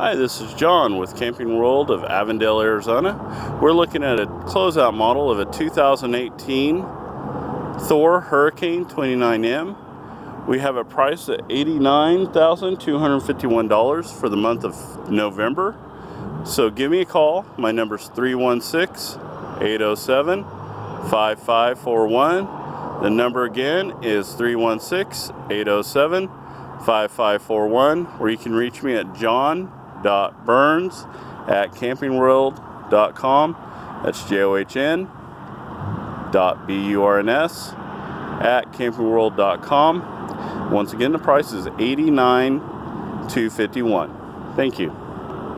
Hi, this is John with Camping World of Avondale, Arizona. We're looking at a closeout model of a 2018 Thor Hurricane 29M. We have it priced at $89,251 for the month of November. So give me a call. My number is 316-807-5541. The number again is 316-807-5541, where you can reach me at john.burns@campingworld.com. That's john.burns@campingworld.com. Once again, the price is $89,251. Thank you.